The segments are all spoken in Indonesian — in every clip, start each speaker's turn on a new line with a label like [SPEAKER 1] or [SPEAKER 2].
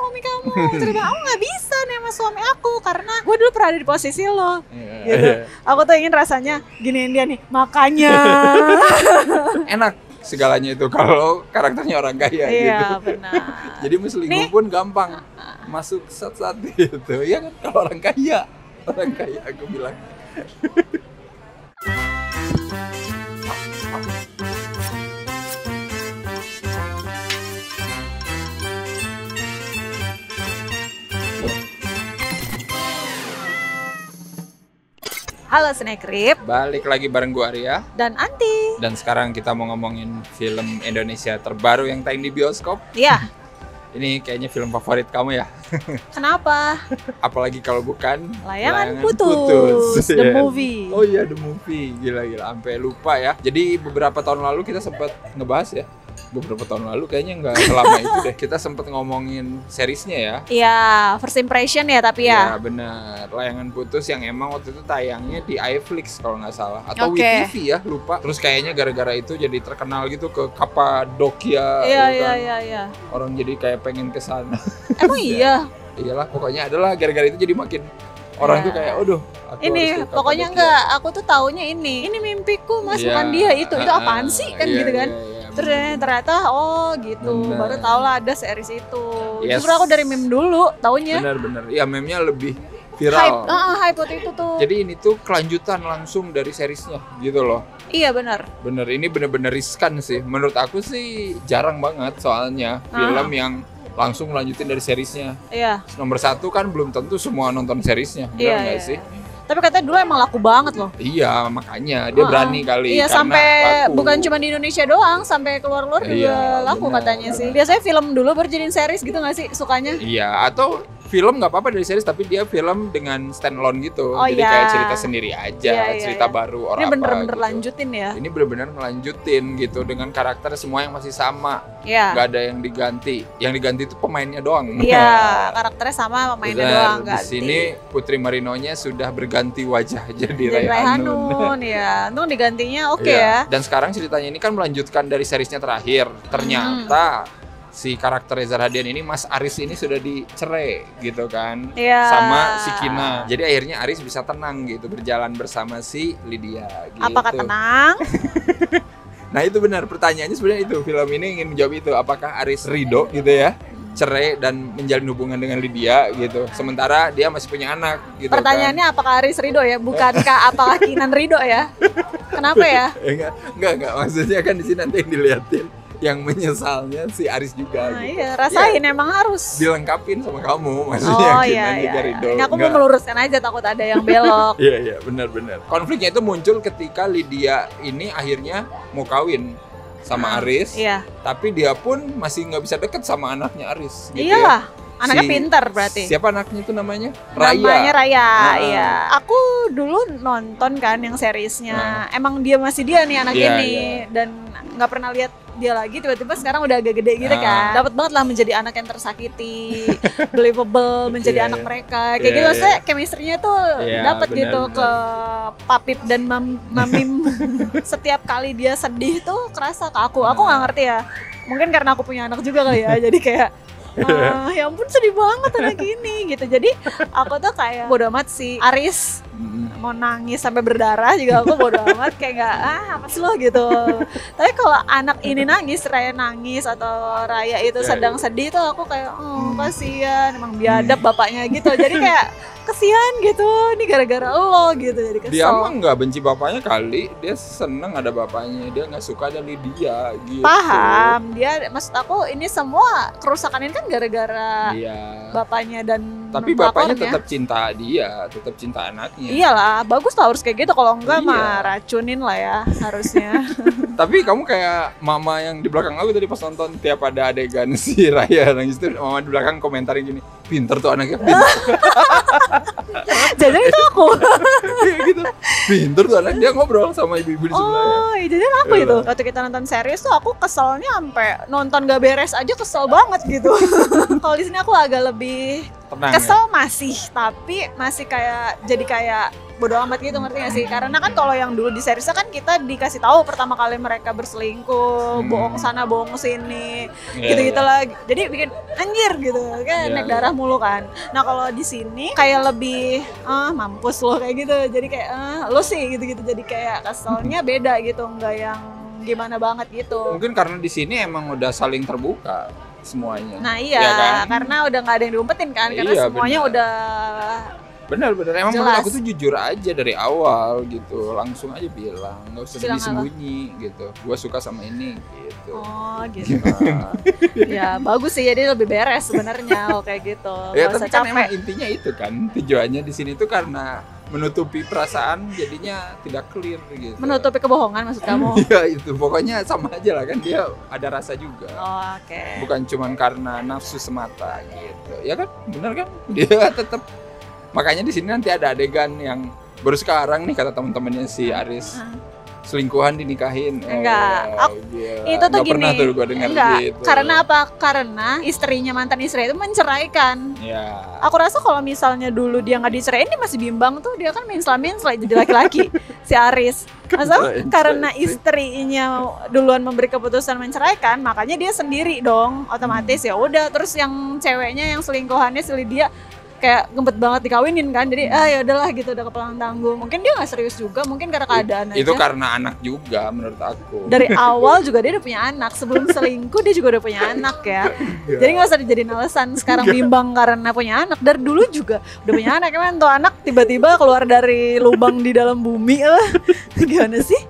[SPEAKER 1] suami kamu. Terus dia bilang, aku nggak bisa nih sama suami aku karena gue dulu pernah ada di posisi lo. Gitu. Aku tuh ingin rasanya giniin dia nih, makanya.
[SPEAKER 2] Enak segalanya itu kalau karakternya orang kaya gitu.
[SPEAKER 1] Iya benar.
[SPEAKER 2] Jadi mau selingkuh pun gampang masuk sat-sat gitu. Iya kan kalau orang kaya aku bilang.
[SPEAKER 1] Halo Snackgrip,
[SPEAKER 2] Balik lagi bareng gua Arya.
[SPEAKER 1] dan Anti.
[SPEAKER 2] Dan sekarang kita mau ngomongin film Indonesia terbaru yang tayang di bioskop.
[SPEAKER 1] Iya,
[SPEAKER 2] Ini kayaknya film favorit kamu ya.
[SPEAKER 1] kenapa?
[SPEAKER 2] Apalagi kalau bukan
[SPEAKER 1] Layangan Putus, The
[SPEAKER 2] Yes.
[SPEAKER 1] Movie.
[SPEAKER 2] Oh iya, The Movie. Gila-gila, sampai lupa ya. Jadi beberapa tahun lalu kita sempat ngebahas ya. Beberapa tahun lalu kayaknya nggak selama itu deh. Kita sempat ngomongin seriesnya ya.
[SPEAKER 1] Iya, first impression ya tapi ya.
[SPEAKER 2] Ya benar, Layangan Putus yang emang waktu itu tayangnya di iFlix kalau nggak salah, atau
[SPEAKER 1] Oke.
[SPEAKER 2] WeTV ya, lupa. Terus kayaknya gara-gara itu jadi terkenal gitu ke Kapadokia,
[SPEAKER 1] Iya,
[SPEAKER 2] ya kan?
[SPEAKER 1] iya.
[SPEAKER 2] Orang jadi kayak pengen ke sana.
[SPEAKER 1] Emang iya?
[SPEAKER 2] Iyalah, pokoknya adalah gara-gara itu jadi makin orang
[SPEAKER 1] Iya.
[SPEAKER 2] tuh kayak, aduh. aku harus
[SPEAKER 1] Ini
[SPEAKER 2] ke
[SPEAKER 1] pokoknya
[SPEAKER 2] Kapadokia.
[SPEAKER 1] enggak, aku tuh taunya ini mimpiku mas,
[SPEAKER 2] Iya.
[SPEAKER 1] bukan dia itu apaan sih kan
[SPEAKER 2] Iya,
[SPEAKER 1] gitu kan.
[SPEAKER 2] iya, iya,
[SPEAKER 1] Terus
[SPEAKER 2] benar.
[SPEAKER 1] ternyata oh gitu,
[SPEAKER 2] Bener.
[SPEAKER 1] baru tau lah ada series itu.
[SPEAKER 2] Yes.
[SPEAKER 1] Justru aku dari meme dulu taunya.
[SPEAKER 2] Benar-benar, ya meme-nya lebih
[SPEAKER 1] Hype,
[SPEAKER 2] viral.
[SPEAKER 1] hype waktu itu tuh.
[SPEAKER 2] Jadi ini tuh kelanjutan langsung dari seriesnya gitu loh.
[SPEAKER 1] Iya benar.
[SPEAKER 2] Bener, ini bener-bener riskan sih. Menurut aku sih jarang banget soalnya film yang langsung lanjutin dari seriesnya.
[SPEAKER 1] Iya.
[SPEAKER 2] Nomor satu kan belum tentu semua nonton seriesnya, bener
[SPEAKER 1] Iya,
[SPEAKER 2] nggak
[SPEAKER 1] iya.
[SPEAKER 2] sih?
[SPEAKER 1] Tapi katanya dulu emang laku banget loh.
[SPEAKER 2] Iya, makanya dia berani kali.
[SPEAKER 1] Iya,
[SPEAKER 2] karena
[SPEAKER 1] sampai
[SPEAKER 2] laku.
[SPEAKER 1] bukan cuma di Indonesia doang, sampai keluar-luar juga
[SPEAKER 2] Iya,
[SPEAKER 1] laku
[SPEAKER 2] benar,
[SPEAKER 1] katanya sih.
[SPEAKER 2] benar.
[SPEAKER 1] Biasanya film dulu baru jadiin series gitu nggak sih sukanya?
[SPEAKER 2] Iya, atau film nggak apa-apa dari series, tapi dia film dengan standalone gitu.
[SPEAKER 1] Oh,
[SPEAKER 2] Jadi
[SPEAKER 1] iya.
[SPEAKER 2] kayak cerita sendiri aja,
[SPEAKER 1] Iya,
[SPEAKER 2] cerita
[SPEAKER 1] iya.
[SPEAKER 2] baru orang
[SPEAKER 1] Ini
[SPEAKER 2] apa
[SPEAKER 1] bener-bener
[SPEAKER 2] gitu.
[SPEAKER 1] lanjutin ya.
[SPEAKER 2] Ini bener-bener ngelanjutin gitu dengan karakter semua yang masih sama,
[SPEAKER 1] Iya.
[SPEAKER 2] nggak ada yang diganti. Yang diganti itu pemainnya doang.
[SPEAKER 1] Iya, karakternya sama, pemainnya
[SPEAKER 2] Benar,
[SPEAKER 1] doang
[SPEAKER 2] di
[SPEAKER 1] ganti.
[SPEAKER 2] sini Putri Marinonya sudah berganti wajah jadi
[SPEAKER 1] Jadi
[SPEAKER 2] Ray Hanun.
[SPEAKER 1] Hanun ya. Untung digantinya oke
[SPEAKER 2] Iya.
[SPEAKER 1] ya.
[SPEAKER 2] Dan sekarang ceritanya ini kan melanjutkan dari seriesnya terakhir. Ternyata si karakter Reza Radian ini, Mas Aris ini sudah dicerai gitu kan,
[SPEAKER 1] Iya.
[SPEAKER 2] sama si Kina. Jadi akhirnya Aris bisa tenang gitu berjalan bersama si Lydia. Gitu.
[SPEAKER 1] Apakah tenang?
[SPEAKER 2] Nah itu benar, pertanyaannya sebenarnya itu, film ini ingin menjawab itu, apakah Aris ridho gitu ya, cerai dan menjalin hubungan dengan Lydia gitu, sementara dia masih punya anak gitu.
[SPEAKER 1] Pertanyaannya apakah Aris Ridho ya, bukankah apakah Kinan Ridho ya? Kenapa ya?
[SPEAKER 2] Enggak, maksudnya kan di sini nanti yang diliatin yang menyesalnya si Aris juga
[SPEAKER 1] Nah,
[SPEAKER 2] gitu.
[SPEAKER 1] iya, rasain emang harus.
[SPEAKER 2] Dilengkapin sama kamu, maksudnya
[SPEAKER 1] Oh
[SPEAKER 2] Kinan
[SPEAKER 1] iya,
[SPEAKER 2] juga
[SPEAKER 1] iya.
[SPEAKER 2] ridho.
[SPEAKER 1] Ini aku mau
[SPEAKER 2] Enggak.
[SPEAKER 1] meluruskan aja, takut ada yang belok.
[SPEAKER 2] Iya, benar. Konfliknya itu muncul ketika Lydia ini akhirnya mau kawin sama Aris,
[SPEAKER 1] Iya.
[SPEAKER 2] tapi dia pun masih nggak bisa deket sama anaknya Aris. Gitu
[SPEAKER 1] Iyalah,
[SPEAKER 2] ya.
[SPEAKER 1] anaknya pintar berarti.
[SPEAKER 2] Siapa anaknya itu namanya?
[SPEAKER 1] Namanya Raya,
[SPEAKER 2] Ah.
[SPEAKER 1] iya. Aku dulu nonton kan yang seriesnya. Emang dia masih dia nih anak
[SPEAKER 2] Iya,
[SPEAKER 1] ini, dan nggak pernah lihat dia lagi. Tiba-tiba sekarang udah agak gede gitu kan. Dapat banget lah menjadi anak yang tersakiti, believable, menjadi
[SPEAKER 2] Iya,
[SPEAKER 1] anak
[SPEAKER 2] iya.
[SPEAKER 1] mereka. Kayak
[SPEAKER 2] Iya,
[SPEAKER 1] gitu,
[SPEAKER 2] iya.
[SPEAKER 1] maksudnya chemistry-nya tuh
[SPEAKER 2] Iya,
[SPEAKER 1] dapat
[SPEAKER 2] benar,
[SPEAKER 1] gitu
[SPEAKER 2] benar.
[SPEAKER 1] ke Papip dan Mamim. Setiap kali dia sedih tuh kerasa ke aku. Aku nggak ngerti ya. Mungkin karena aku punya anak juga kali ya. Jadi kayak ya ampun sedih banget anak ini gitu. Jadi aku tuh kayak bodo amat si Aris mau nangis sampai berdarah juga aku bodo amat, kayak nggak apa sih lo gitu. Tapi kalau anak ini nangis, Raya nangis atau Raya itu sedang sedih tuh aku kayak kasihan, emang biadab bapaknya gitu. Jadi kayak kasihan gitu, ini gara-gara lo gitu, jadi kesel.
[SPEAKER 2] Dia mah nggak benci bapaknya kali, dia seneng ada bapaknya, dia nggak suka ada Lydia gitu.
[SPEAKER 1] Paham, dia maksud aku ini semua kerusakan ini kan gara-gara
[SPEAKER 2] Iya.
[SPEAKER 1] bapaknya dan
[SPEAKER 2] Tapi bapaknya
[SPEAKER 1] pelakornya.
[SPEAKER 2] tetap cinta dia, tetap cinta anaknya.
[SPEAKER 1] Iyalah, bagus lah harus kayak gitu, kalau enggak
[SPEAKER 2] Iya.
[SPEAKER 1] mah racunin lah ya harusnya.
[SPEAKER 2] Tapi kamu kayak mama yang di belakang aku tadi pas nonton, tiap ada adegan si Raya nangis tuh, mama di belakang komentarin gini, pinter tuh anaknya, pinter.
[SPEAKER 1] Jadi itu aku.
[SPEAKER 2] Iya gitu, pinter tuh anaknya, dia ngobrol sama ibu-ibu di sebelahnya.
[SPEAKER 1] Oh, jadi aku
[SPEAKER 2] Iya.
[SPEAKER 1] itu. Waktu kita nonton series tuh aku keselnya sampai nonton gak beres aja kesel banget gitu. Kalau di sini aku agak lebih
[SPEAKER 2] tenang.
[SPEAKER 1] Kesel masih, tapi masih kayak jadi kayak bodo amat gitu, ngerti gak sih? Karena kan kalau yang dulu di seriesnya kan kita dikasih tahu pertama kali mereka berselingkuh, bohong sana bohong sini, gitu-gitu lah. Jadi bikin anjir gitu, kayak naik darah mulu kan. Nah kalau di sini kayak lebih mampus lo kayak gitu. Jadi kayak lo sih gitu-gitu. Jadi kayak keselnya beda gitu, nggak yang gimana banget gitu.
[SPEAKER 2] Mungkin karena di sini emang udah saling terbuka semuanya.
[SPEAKER 1] Nah iya,
[SPEAKER 2] ya kan?
[SPEAKER 1] karena udah nggak ada yang diumpetin kan, karena
[SPEAKER 2] Iya,
[SPEAKER 1] semuanya
[SPEAKER 2] benar.
[SPEAKER 1] udah
[SPEAKER 2] Benar-benar emang
[SPEAKER 1] jelas.
[SPEAKER 2] menurut aku tuh jujur aja dari awal gitu, langsung aja bilang, nggak usah
[SPEAKER 1] Bilang
[SPEAKER 2] sembunyi gitu. Gua suka sama ini gitu.
[SPEAKER 1] oh gitu. Ya bagus sih, jadi lebih beres sebenarnya kalau kayak gitu.
[SPEAKER 2] Ya
[SPEAKER 1] Nggak
[SPEAKER 2] tapi
[SPEAKER 1] usah
[SPEAKER 2] kan
[SPEAKER 1] capek.
[SPEAKER 2] emang intinya itu kan tujuannya di sini tuh karena menutupi perasaan jadinya tidak clear gitu.
[SPEAKER 1] Menutupi kebohongan maksud kamu?
[SPEAKER 2] Iya itu pokoknya sama aja lah kan, dia ada rasa juga.
[SPEAKER 1] Oh, oke.
[SPEAKER 2] Bukan cuman karena nafsu semata gitu. Ya kan? Benar kan? Dia tetap. Makanya di sini nanti ada adegan yang baru sekarang nih kata teman-temannya si Aris. Selingkuhan dinikahin.
[SPEAKER 1] Enggak.
[SPEAKER 2] Gila.
[SPEAKER 1] Itu tuh
[SPEAKER 2] Nggak
[SPEAKER 1] gini.
[SPEAKER 2] pernah tuh gue dengar
[SPEAKER 1] Enggak.
[SPEAKER 2] gitu.
[SPEAKER 1] Karena apa? Karena istrinya, mantan istri itu menceraikan.
[SPEAKER 2] Ya.
[SPEAKER 1] Aku rasa kalau misalnya dulu dia nggak diceraiin, dia masih bimbang tuh, dia kan minsla-minsla jadi laki-laki si Aris. Masa karena istrinya duluan memberi keputusan menceraikan, makanya dia sendiri dong, otomatis ya udah. Terus yang ceweknya yang selingkuhannya si Lydia kayak gempet banget dikawinin kan, jadi ya udahlah gitu, udah kepalang tanggung. Mungkin dia nggak serius juga, mungkin karena keadaan aja.
[SPEAKER 2] Itu karena anak juga menurut aku.
[SPEAKER 1] Dari awal juga dia udah punya anak, sebelum selingkuh dia juga udah punya anak ya. Jadi nggak usah dijadiin alasan sekarang bimbang karena punya anak. Dari dulu juga udah punya anak, emang tuh anak tiba-tiba keluar dari lubang di dalam bumi lah. Gimana sih?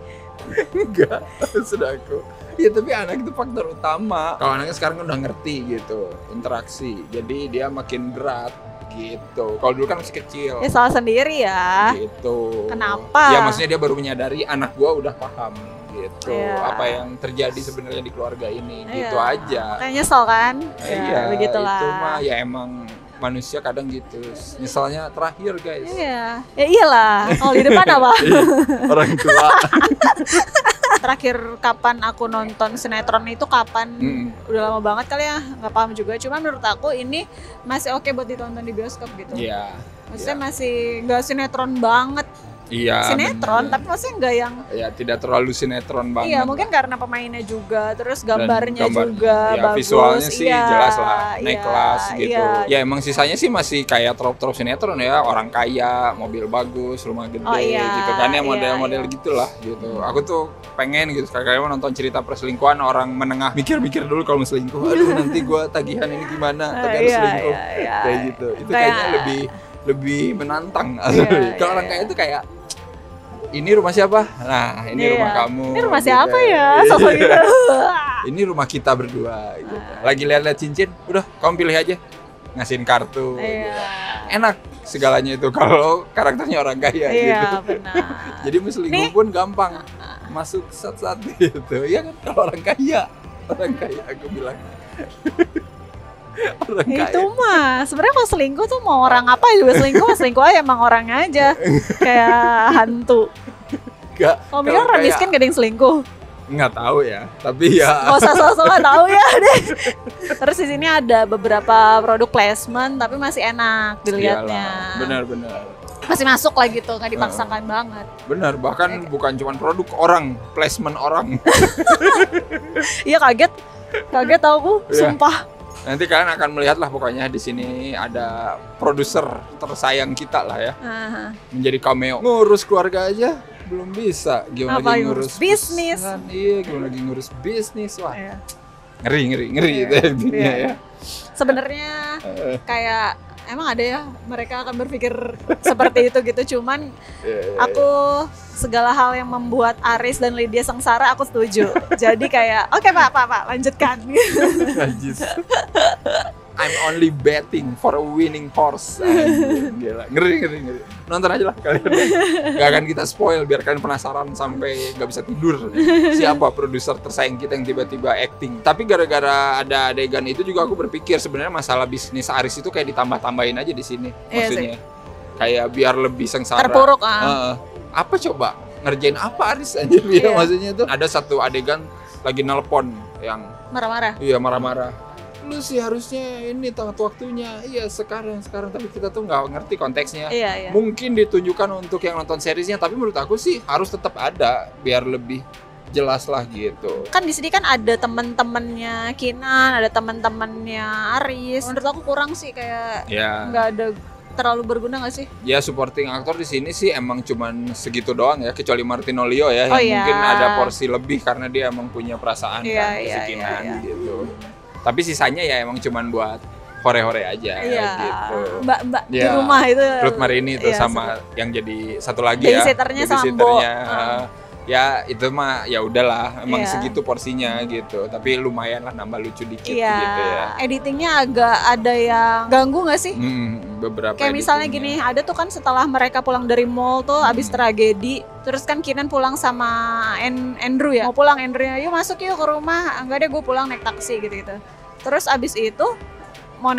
[SPEAKER 2] Enggak, sudah aku. Ya tapi anak itu faktor utama. Kalau anaknya sekarang udah ngerti gitu, interaksi. Jadi dia makin berat gitu. Kalau dulu kan masih kecil.
[SPEAKER 1] Ya salah sendiri ya.
[SPEAKER 2] Gitu.
[SPEAKER 1] Kenapa?
[SPEAKER 2] Ya maksudnya dia baru menyadari anak gua udah paham gitu.
[SPEAKER 1] Iya.
[SPEAKER 2] Apa yang terjadi sebenarnya di keluarga ini
[SPEAKER 1] Iya.
[SPEAKER 2] gitu aja.
[SPEAKER 1] Kayak nyesel kan?
[SPEAKER 2] Iya,
[SPEAKER 1] begitulah.
[SPEAKER 2] itu mah ya emang manusia kadang gitu. Nyeselnya terakhir, guys.
[SPEAKER 1] Iya. Ya iyalah. Kalau di depan apa?
[SPEAKER 2] Orang tua.
[SPEAKER 1] Terakhir kapan aku nonton sinetron itu kapan? Udah lama banget kali ya, nggak paham juga. Cuma menurut aku ini masih oke buat ditonton di bioskop gitu.
[SPEAKER 2] Iya.
[SPEAKER 1] Maksudnya masih nggak sinetron banget.
[SPEAKER 2] Iya.
[SPEAKER 1] Sinetron,
[SPEAKER 2] bener.
[SPEAKER 1] tapi maksudnya nggak yang
[SPEAKER 2] Ya tidak terlalu sinetron banget.
[SPEAKER 1] iya, mungkin karena pemainnya juga, terus
[SPEAKER 2] Dan
[SPEAKER 1] gambarnya
[SPEAKER 2] gambar-
[SPEAKER 1] juga
[SPEAKER 2] ya,
[SPEAKER 1] bagus.
[SPEAKER 2] visualnya sih
[SPEAKER 1] Iya,
[SPEAKER 2] jelas lah, naik
[SPEAKER 1] iya,
[SPEAKER 2] kelas gitu.
[SPEAKER 1] iya.
[SPEAKER 2] Ya emang sisanya sih masih kayak trop-trop sinetron ya, orang kaya, mobil bagus, rumah gede
[SPEAKER 1] Oh, iya,
[SPEAKER 2] gitu kan ya,
[SPEAKER 1] iya,
[SPEAKER 2] model-model
[SPEAKER 1] iya.
[SPEAKER 2] gitulah gitu. Aku tuh pengen gitu sekali-kali mau nonton cerita perselingkuhan orang menengah, mikir-mikir dulu kalau mau selingkuh, aduh nanti gua tagihan ini gimana, tapi harus
[SPEAKER 1] Iya,
[SPEAKER 2] selingkuh.
[SPEAKER 1] iya, iya.
[SPEAKER 2] Kayak gitu. Itu
[SPEAKER 1] Kayak-
[SPEAKER 2] kayaknya lebih menantang.
[SPEAKER 1] Iya,
[SPEAKER 2] Kalau orang
[SPEAKER 1] iya,
[SPEAKER 2] kaya itu kayak ini rumah siapa? Nah, ini
[SPEAKER 1] Iya.
[SPEAKER 2] rumah kamu.
[SPEAKER 1] Ini rumah
[SPEAKER 2] gitu.
[SPEAKER 1] siapa ya?
[SPEAKER 2] Iya.
[SPEAKER 1] Sosok gitu.
[SPEAKER 2] Ini rumah kita berdua gitu. Lagi lihat-lihat cincin, udah kamu pilih aja. Ngasihin kartu.
[SPEAKER 1] Iya.
[SPEAKER 2] Enak segalanya itu kalau karakternya orang kaya
[SPEAKER 1] Iya,
[SPEAKER 2] gitu.
[SPEAKER 1] benar.
[SPEAKER 2] Jadi mau selingkuh pun gampang. Masuk sat-sat gitu. Ya kan kalau orang kaya. Orang kaya aku bilang. Orang kaya.
[SPEAKER 1] Itu mah sebenarnya kalau selingkuh tuh mau orang apa juga selingkuh aja, emang orangnya aja kayak hantu.
[SPEAKER 2] Enggak.
[SPEAKER 1] Kalau bilang orang miskin gak ada yang selingkuh.
[SPEAKER 2] Nggak tahu ya. Tapi ya
[SPEAKER 1] Gak usah sosok nggak tahu ya deh. Terus di sini ada beberapa produk placement tapi masih enak dilihatnya.
[SPEAKER 2] iyalah, benar-benar.
[SPEAKER 1] Masih masuk lah gitu, nggak dipaksakan banget.
[SPEAKER 2] Benar, bahkan bukan cuma produk orang, placement orang.
[SPEAKER 1] Iya kaget aku,
[SPEAKER 2] Iya.
[SPEAKER 1] sumpah.
[SPEAKER 2] Nanti kalian akan melihat lah pokoknya di sini ada produser tersayang kita lah ya,
[SPEAKER 1] Aha.
[SPEAKER 2] menjadi cameo. Ngurus keluarga aja belum bisa, gimana
[SPEAKER 1] Apa
[SPEAKER 2] lagi
[SPEAKER 1] ngurus bisnis?
[SPEAKER 2] perusahaan? Iya, gimana lagi ngurus bisnis, wah
[SPEAKER 1] Iya.
[SPEAKER 2] ngeri
[SPEAKER 1] Iya,
[SPEAKER 2] gitu ya intinya
[SPEAKER 1] iya.
[SPEAKER 2] ya.
[SPEAKER 1] Sebenarnya kayak emang ada ya mereka akan berpikir seperti itu gitu, cuman
[SPEAKER 2] Iya.
[SPEAKER 1] aku segala hal yang membuat Aris dan Lydia sengsara aku setuju. Jadi kayak oke pak lanjutkan.
[SPEAKER 2] Najis. I'm only betting for a winning horse. Anjir, gila. Ngeri. Nonton aja lah kalian. Gak akan kita spoil biar kalian penasaran sampai gak bisa tidur. Siapa produser tersayang kita yang tiba-tiba acting. Tapi gara-gara ada adegan itu juga aku berpikir sebenarnya masalah bisnis Aris itu kayak ditambah-tambahin aja di sini.
[SPEAKER 1] Iya
[SPEAKER 2] Maksudnya kayak biar lebih sengsara.
[SPEAKER 1] Terpuruk
[SPEAKER 2] Apa coba? Ngerjain apa Aris aja ya?
[SPEAKER 1] Iya.
[SPEAKER 2] Maksudnya tuh ada satu adegan lagi nelpon yang
[SPEAKER 1] Marah-marah.
[SPEAKER 2] iya marah-marah. lu sih harusnya ini tepat waktunya. Iya sekarang tapi kita tuh nggak ngerti konteksnya.
[SPEAKER 1] Iya.
[SPEAKER 2] Mungkin ditunjukkan untuk yang nonton seriesnya, tapi menurut aku sih harus tetap ada biar lebih jelas lah gitu.
[SPEAKER 1] Kan di sini kan ada teman-temannya Kinan, ada teman-temannya Aris. Menurut aku kurang sih, kayak
[SPEAKER 2] Ya.
[SPEAKER 1] nggak ada, terlalu berguna nggak sih?
[SPEAKER 2] Ya supporting aktor di sini sih emang cuman segitu doang ya, kecuali Martino Leo ya
[SPEAKER 1] Oh,
[SPEAKER 2] yang
[SPEAKER 1] iya.
[SPEAKER 2] mungkin ada porsi lebih karena dia emang punya perasaan
[SPEAKER 1] Iya,
[SPEAKER 2] kan
[SPEAKER 1] iya,
[SPEAKER 2] ke si Kinan
[SPEAKER 1] iya.
[SPEAKER 2] gitu. Tapi sisanya ya emang cuman buat hore-hore aja
[SPEAKER 1] Iya.
[SPEAKER 2] gitu.
[SPEAKER 1] Mbak di
[SPEAKER 2] Iya.
[SPEAKER 1] rumah itu.
[SPEAKER 2] Ruth Marini tuh
[SPEAKER 1] Iya,
[SPEAKER 2] sama yang jadi satu lagi ya.
[SPEAKER 1] Babysitternya sama Bo.
[SPEAKER 2] Ya itu mah ya udahlah, emang
[SPEAKER 1] Iya.
[SPEAKER 2] segitu porsinya gitu. Tapi lumayan lah nambah lucu dikit
[SPEAKER 1] Iya.
[SPEAKER 2] gitu ya.
[SPEAKER 1] Editingnya agak ada yang ganggu nggak sih?
[SPEAKER 2] Beberapa
[SPEAKER 1] Kayak misalnya
[SPEAKER 2] editingnya.
[SPEAKER 1] gini, ada tuh kan setelah mereka pulang dari mall tuh abis tragedi, terus kan Kinan pulang sama Andrew ya, mau pulang Andrew-nya, yuk masuk yuk ke rumah, enggak deh gue pulang naik taksi gitu-gitu. Terus abis itu mau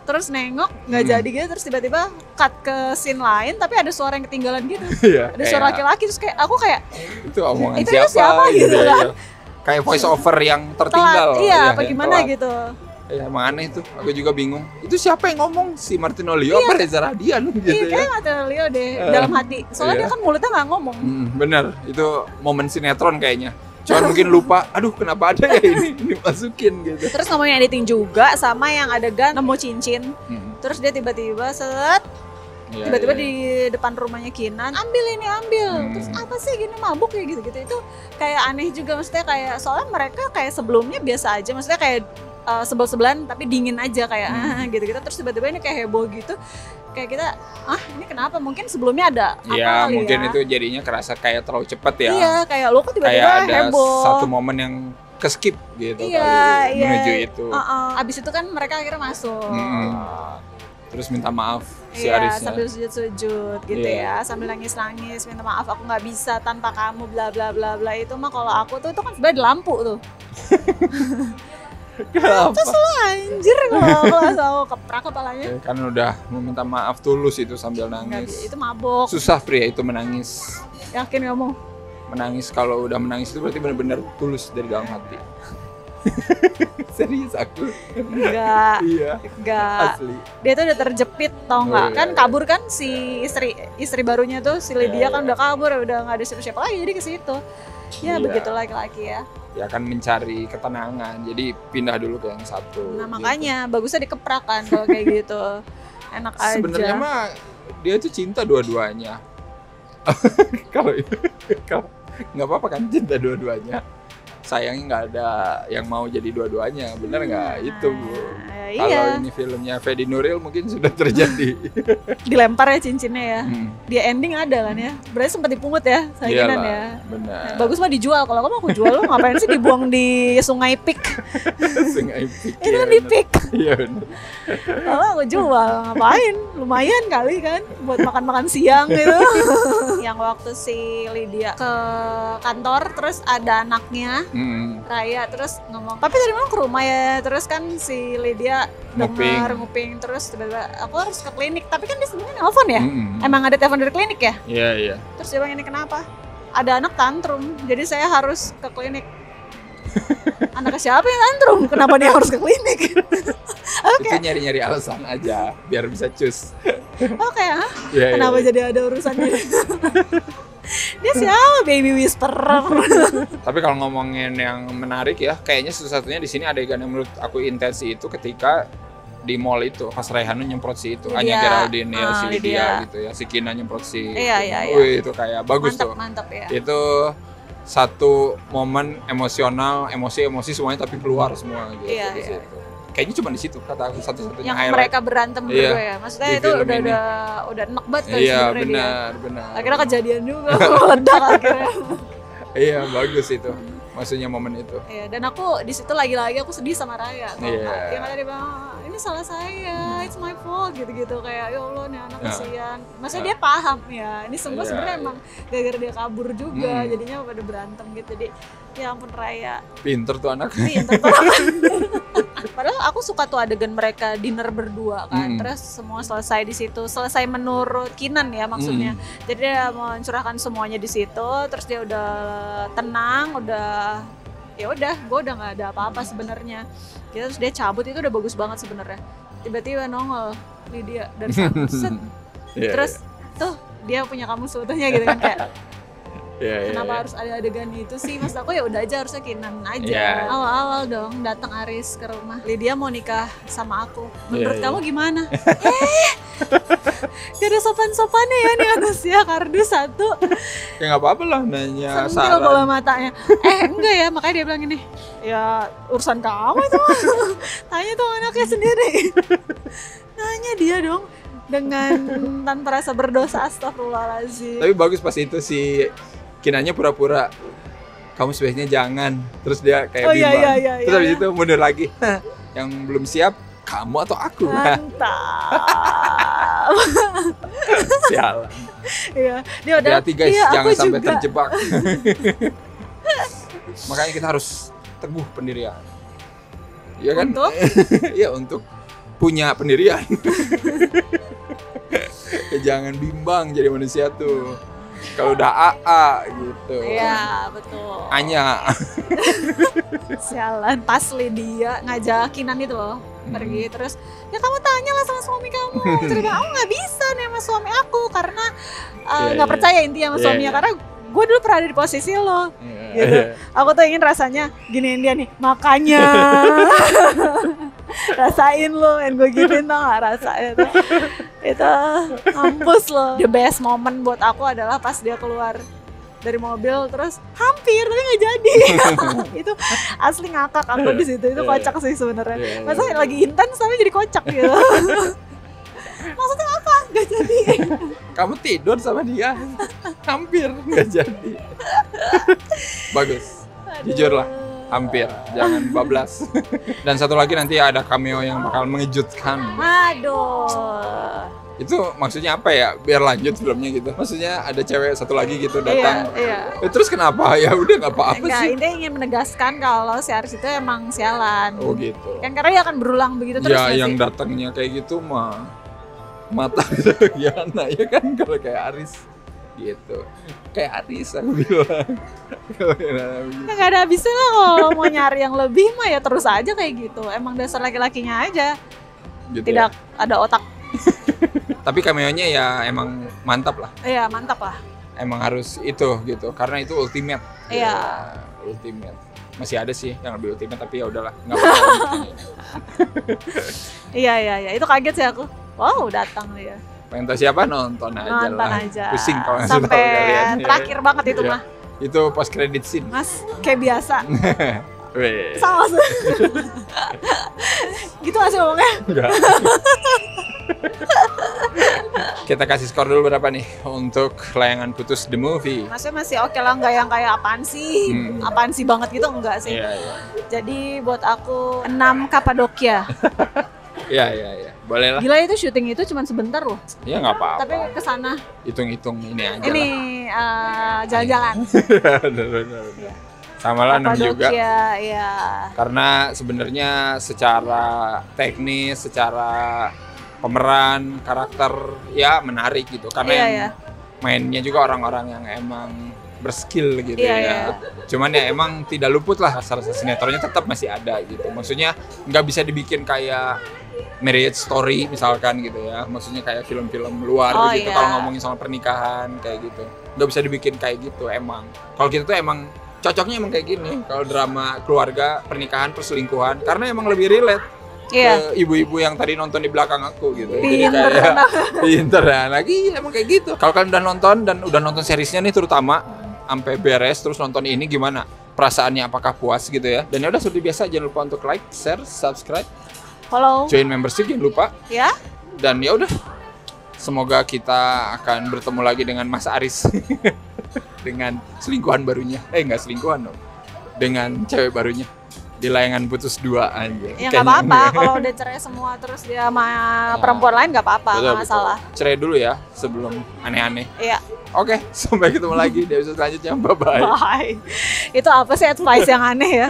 [SPEAKER 1] terus nengok nggak jadi gitu, terus tiba-tiba cut ke scene lain tapi ada suara yang ketinggalan gitu.
[SPEAKER 2] Iya,
[SPEAKER 1] Ada suara laki-laki, terus kayak aku kayak
[SPEAKER 2] itu omongan
[SPEAKER 1] itu siapa gitu
[SPEAKER 2] ya,
[SPEAKER 1] kan.
[SPEAKER 2] ya. Kayak voice over yang
[SPEAKER 1] telat,
[SPEAKER 2] tertinggal.
[SPEAKER 1] iya
[SPEAKER 2] ya,
[SPEAKER 1] apa
[SPEAKER 2] yang
[SPEAKER 1] gimana
[SPEAKER 2] telat.
[SPEAKER 1] gitu.
[SPEAKER 2] Ya emang aneh tuh, aku juga bingung. Itu siapa yang ngomong? Si Martino Leo apa Reza Radian gitu
[SPEAKER 1] Iya
[SPEAKER 2] ya?
[SPEAKER 1] kayak mata Leo deh dalam hati, soalnya
[SPEAKER 2] iya.
[SPEAKER 1] dia kan mulutnya nggak ngomong.
[SPEAKER 2] Bener, itu momen sinetron kayaknya. Cuman mungkin lupa, aduh kenapa ada ya ini dimasukin gitu.
[SPEAKER 1] Terus ngomongin editing juga sama yang adegan nemu cincin.
[SPEAKER 2] Hmm.
[SPEAKER 1] Terus dia tiba-tiba
[SPEAKER 2] Iya,
[SPEAKER 1] tiba-tiba
[SPEAKER 2] iya.
[SPEAKER 1] di depan rumahnya Kinan, ambil. Terus apa sih gini, mabuk ya gitu-gitu. Itu kayak aneh juga, maksudnya kayak soalnya mereka kayak sebelumnya biasa aja, maksudnya kayak sebel-sebelan tapi dingin aja kayak gitu-gitu. Terus tiba-tiba ini kayak heboh gitu. Kayak kita, ini kenapa? Mungkin sebelumnya ada apa
[SPEAKER 2] Ya
[SPEAKER 1] kali
[SPEAKER 2] mungkin
[SPEAKER 1] ya.
[SPEAKER 2] itu jadinya kerasa kayak terlalu cepet ya.
[SPEAKER 1] Iya, kayak lo kok tiba-tiba
[SPEAKER 2] Kayak ada
[SPEAKER 1] heboh.
[SPEAKER 2] satu momen yang ke-skip gitu
[SPEAKER 1] Iya,
[SPEAKER 2] kali menuju itu.
[SPEAKER 1] Abis itu kan mereka akhirnya masuk.
[SPEAKER 2] Terus minta maaf si
[SPEAKER 1] Iya,
[SPEAKER 2] Arisnya.
[SPEAKER 1] sambil sujud-sujud gitu
[SPEAKER 2] Iya.
[SPEAKER 1] ya, sambil nangis-nangis, minta maaf aku nggak bisa tanpa kamu, bla bla bla bla. Itu mah kalau aku tuh itu kan sebenarnya di lampu tuh.
[SPEAKER 2] Kenapa?
[SPEAKER 1] Terus lo anjir kalau aku keprak kepalanya.
[SPEAKER 2] Ya, kan udah meminta maaf tulus itu sambil
[SPEAKER 1] Nggak,
[SPEAKER 2] nangis.
[SPEAKER 1] itu mabok.
[SPEAKER 2] Susah pria itu menangis.
[SPEAKER 1] Yakin kamu?
[SPEAKER 2] Menangis kalau udah menangis itu berarti benar-benar tulus dari dalam hati. Serius aku.
[SPEAKER 1] Enggak.
[SPEAKER 2] Iya.
[SPEAKER 1] Enggak.
[SPEAKER 2] Asli.
[SPEAKER 1] Dia tuh udah terjepit, tau nggak?
[SPEAKER 2] iya,
[SPEAKER 1] Kan
[SPEAKER 2] iya.
[SPEAKER 1] kabur kan si istri barunya tuh, si Lydia
[SPEAKER 2] Iya,
[SPEAKER 1] kan
[SPEAKER 2] iya.
[SPEAKER 1] udah kabur, udah nggak ada siapa-siapa lagi, jadi ke situ. Ya
[SPEAKER 2] Iya.
[SPEAKER 1] begitu laki-laki ya.
[SPEAKER 2] Ya kan mencari ketenangan. Jadi pindah dulu ke yang satu.
[SPEAKER 1] Nah
[SPEAKER 2] gitu.
[SPEAKER 1] makanya bagusnya dikeprak kan kalau kayak gitu. Enak aja.
[SPEAKER 2] Sebenarnya mah dia tuh cinta dua-duanya. Kalau nggak apa-apa kan cinta dua-duanya. Sayangnya nggak ada yang mau jadi dua-duanya, bener nggak? Itu Bu. Kalau
[SPEAKER 1] Iya,
[SPEAKER 2] ini filmnya Fedi Nuril mungkin sudah terjadi.
[SPEAKER 1] dilempar ya cincinnya ya.
[SPEAKER 2] Hmm,
[SPEAKER 1] Dia ending ada kan ya. Berarti sempat dipungut ya, saingan
[SPEAKER 2] iyalah,
[SPEAKER 1] ya.
[SPEAKER 2] benar.
[SPEAKER 1] Nah, bagus mah dijual. Kalau kamu aku jual, lo ngapain sih dibuang di Sungai Pik?
[SPEAKER 2] Sungai Pik.
[SPEAKER 1] Itu
[SPEAKER 2] ya,
[SPEAKER 1] kan di
[SPEAKER 2] bener.
[SPEAKER 1] Pik.
[SPEAKER 2] Iya bener.
[SPEAKER 1] Kalau aku jual, ngapain? Lumayan kali kan buat makan-makan siang gitu. Yang waktu si Lydia ke kantor, terus ada anaknya Raya, terus ngomong, "Papi tadi malam ke rumah ya." Terus kan si Lydia dengar nguping, terus tiba-tiba aku harus ke klinik. Tapi kan dia sebenarnya nelfon ya. Emang ada telepon dari klinik ya?
[SPEAKER 2] Iya iya.
[SPEAKER 1] Terus dia bilang, "Ini kenapa?" Ada anak tantrum, jadi saya harus ke klinik. Anaknya siapa yang tantrum? Kenapa dia harus ke klinik?
[SPEAKER 2] Itu nyari-nyari alasan aja biar bisa cus.
[SPEAKER 1] Oke, hah?
[SPEAKER 2] Iya,
[SPEAKER 1] Kenapa
[SPEAKER 2] iya.
[SPEAKER 1] jadi ada urusannya? Dia siapa? Baby whisperer.
[SPEAKER 2] Tapi kalau ngomongin yang menarik ya, kayaknya satu-satunya di sini adegan yang menurut aku intens itu ketika di mall itu pas Raihanu nyemprot si itu, Anya
[SPEAKER 1] Lydia.
[SPEAKER 2] Geraldine ya si Lydia
[SPEAKER 1] Lydia.
[SPEAKER 2] gitu ya, si Kina nyemprot si.
[SPEAKER 1] Iya, iya, iya.
[SPEAKER 2] Wih, itu kayak bagus tuh.
[SPEAKER 1] Mantap ya.
[SPEAKER 2] Itu satu momen emosional, emosi semuanya tapi keluar semua gitu
[SPEAKER 1] Iya,
[SPEAKER 2] di
[SPEAKER 1] iya.
[SPEAKER 2] situ. Kayaknya cuma di situ kata aku satu-satunya
[SPEAKER 1] Yang
[SPEAKER 2] highlight.
[SPEAKER 1] mereka berantem
[SPEAKER 2] Iya,
[SPEAKER 1] berdua ya. Maksudnya
[SPEAKER 2] di
[SPEAKER 1] itu
[SPEAKER 2] film
[SPEAKER 1] udah
[SPEAKER 2] ini.
[SPEAKER 1] udah enak banget kan
[SPEAKER 2] Iya,
[SPEAKER 1] sebenarnya dia.
[SPEAKER 2] benar.
[SPEAKER 1] Akhirnya kejadian juga, meledak akhirnya.
[SPEAKER 2] Iya, bagus itu. Maksudnya momen itu.
[SPEAKER 1] Iya, dan aku di situ lagi-lagi aku sedih sama Raya. Tau
[SPEAKER 2] Iya.
[SPEAKER 1] nggak? Yang ada dia bilang, "Ini salah saya, it's my fault," gitu-gitu. Kayak, ya Allah nih anak
[SPEAKER 2] Ya.
[SPEAKER 1] kasihan. Maksudnya
[SPEAKER 2] Ya.
[SPEAKER 1] dia paham ya. Ini semua
[SPEAKER 2] Iya,
[SPEAKER 1] sebenarnya
[SPEAKER 2] iya.
[SPEAKER 1] emang gara-gara dia kabur juga,
[SPEAKER 2] Hmm.
[SPEAKER 1] jadinya pada berantem gitu. Jadi, ya ampun Raya.
[SPEAKER 2] Pinter tuh anak.
[SPEAKER 1] Pinter banget. Padahal aku suka tuh adegan mereka dinner berdua kan.
[SPEAKER 2] Hmm.
[SPEAKER 1] Terus semua selesai di situ. Selesai menurut Kinan ya maksudnya. Jadi dia mencurahkan semuanya di situ. Terus dia udah tenang, udah ya udah, gue udah nggak ada apa-apa sebenarnya. Gitu, terus dia cabut, itu udah bagus banget sebenarnya. Tiba-tiba nongol Lydia dari sana, set. Terus tuh dia punya kamu seutuhnya gitu kan, kayak kenapa harus ada adegan itu sih? Mas aku ya udah aja, harusnya Kinan aja. Awal-awal dong datang Aris ke rumah. Lydia mau nikah sama aku. Menurut kamu gimana? Gak ada sopan-sopannya ya nih manusia, kardus satu.
[SPEAKER 2] Ya nggak apa-apa lah nanya
[SPEAKER 1] Sentil bola matanya. Enggak ya, makanya dia bilang gini, ya urusan kamu itu mah. Tanya tuh anaknya sendiri. Nanya dia dong dengan tanpa rasa berdosa, astagfirullahaladzim.
[SPEAKER 2] Tapi bagus pas itu si Kinannya pura-pura kamu sebaiknya jangan. Terus dia kayak bimbang. Terus habis itu mundur lagi. Yang belum siap kamu atau aku?
[SPEAKER 1] Mantap.
[SPEAKER 2] Sialan.
[SPEAKER 1] Iya, dia udah.
[SPEAKER 2] Hati-hati guys, jangan sampai
[SPEAKER 1] juga
[SPEAKER 2] terjebak. Makanya kita harus teguh pendirian. Iya kan?
[SPEAKER 1] Untuk?
[SPEAKER 2] Iya, untuk punya pendirian. Jangan bimbang jadi manusia tuh. Kalau udah AA gitu.
[SPEAKER 1] Iya, betul.
[SPEAKER 2] Anya.
[SPEAKER 1] Sialan, pas Lydia ngajak Kinan itu loh pergi, terus ya kamu tanyalah sama suami kamu. Terus aku nggak bisa nih sama suami aku karena nggak percaya intinya sama suaminya, karena gue dulu pernah ada di posisi lo. Gitu. Aku tuh ingin rasanya giniin dia nih, makanya rasain lo, yang gue gituin tau gak rasanya tuh. Itu mampus lo. The best moment buat aku adalah pas dia keluar dari mobil, terus hampir tapi nggak jadi. Itu asli ngakak aku di situ. Itu kocak sih sebenarnya. Masa lagi intens tapi jadi kocak gitu. Maksudnya apa? Gak jadi.
[SPEAKER 2] Kamu tidur sama dia, hampir nggak jadi. Bagus. Jujur lah, hampir. Jangan bablas. Dan satu lagi nanti ada cameo yang bakal mengejutkan.
[SPEAKER 1] Aduh.
[SPEAKER 2] Itu maksudnya apa ya? Biar lanjut filmnya gitu. Maksudnya ada cewek satu lagi gitu datang.
[SPEAKER 1] Iya.
[SPEAKER 2] Terus kenapa? Ya udah nggak apa-apa sih.
[SPEAKER 1] Intinya ingin menegaskan kalau si Aris itu emang sialan.
[SPEAKER 2] Oh gitu.
[SPEAKER 1] Kan karena dia akan berulang begitu terus.
[SPEAKER 2] Ya yang datangnya kayak gitu mah mata Giana ya kan, kalau kayak Aris gitu. Kayak Aris aku bilang.
[SPEAKER 1] Nggak ada habisnya lah kalau mau nyari yang lebih mah ya terus aja kayak gitu. Emang dasar laki-lakinya aja.
[SPEAKER 2] Gitu
[SPEAKER 1] tidak ada otak.
[SPEAKER 2] Tapi cameo-nya ya emang mantap lah.
[SPEAKER 1] Iya, mantap lah.
[SPEAKER 2] Emang harus itu gitu, karena itu ultimate.
[SPEAKER 1] Iya.
[SPEAKER 2] Ya, ultimate. Masih ada sih yang lebih ultimate tapi ya udahlah, nggak apa-apa.
[SPEAKER 1] Iya. Itu kaget sih aku. Wow, datang dia.
[SPEAKER 2] Pengen tahu siapa, nonton aja lah. Pusing kalau nggak tahu
[SPEAKER 1] sampai
[SPEAKER 2] kalian.
[SPEAKER 1] terakhir banget itu mah.
[SPEAKER 2] Itu post credit scene.
[SPEAKER 1] Mas, kayak biasa.
[SPEAKER 2] Weh.
[SPEAKER 1] Sama sih. Gitu gak sih ngomongnya?
[SPEAKER 2] Enggak. Kita kasih skor dulu berapa nih untuk Layangan Putus the movie?
[SPEAKER 1] Maksudnya masih oke lah, nggak yang kayak apaan sih banget gitu, enggak sih.
[SPEAKER 2] Iya.
[SPEAKER 1] Jadi buat aku 6 Kapadokia.
[SPEAKER 2] Iya. Boleh lah.
[SPEAKER 1] Gila, itu syuting itu cuma sebentar loh.
[SPEAKER 2] Iya nggak apa-apa.
[SPEAKER 1] Tapi kesana.
[SPEAKER 2] Hitung-hitung ini aja
[SPEAKER 1] Ini jalan-jalan.
[SPEAKER 2] Benar. Sama lah 6 juga.
[SPEAKER 1] Iya.
[SPEAKER 2] Karena sebenarnya secara teknis, secara pemeran, karakter ya menarik gitu. Karena yang mainnya juga orang-orang yang emang berskill gitu ya. Cuman ya emang tidak luput lah rasa-rasa sinetronnya tetap masih ada gitu. Maksudnya nggak bisa dibikin kayak marriage story misalkan gitu ya. Maksudnya kayak film-film luar gitu. Kalau ngomongin soal pernikahan kayak gitu, nggak bisa dibikin kayak gitu emang. Kalau kita tuh emang cocoknya emang kayak gini. Kalau drama keluarga, pernikahan, perselingkuhan, karena emang lebih relate ke ibu-ibu yang tadi nonton di belakang aku gitu. Jadi kayak pinter ya. Lagi emang kayak gitu. Kalau kalian udah nonton seriesnya nih terutama sampai beres terus nonton ini, gimana perasaannya? Apakah puas gitu ya? Dan ya udah seperti biasa, jangan lupa untuk like, share, subscribe,
[SPEAKER 1] follow,
[SPEAKER 2] join membership jangan lupa.
[SPEAKER 1] Ya.
[SPEAKER 2] Dan ya udah, semoga kita akan bertemu lagi dengan Mas Aris dengan selingkuhan barunya. Enggak selingkuhan dong. Dengan cewek barunya di Layangan Putus 2 aja.
[SPEAKER 1] Ya nggak apa-apa, kalau udah cerai semua terus dia sama perempuan lain nggak apa-apa, nggak masalah.
[SPEAKER 2] Cerai dulu ya sebelum aneh-aneh.
[SPEAKER 1] Iya.
[SPEAKER 2] Oke, sampai ketemu lagi di episode selanjutnya. Bye-bye.
[SPEAKER 1] Bye. Itu apa sih advice yang aneh ya?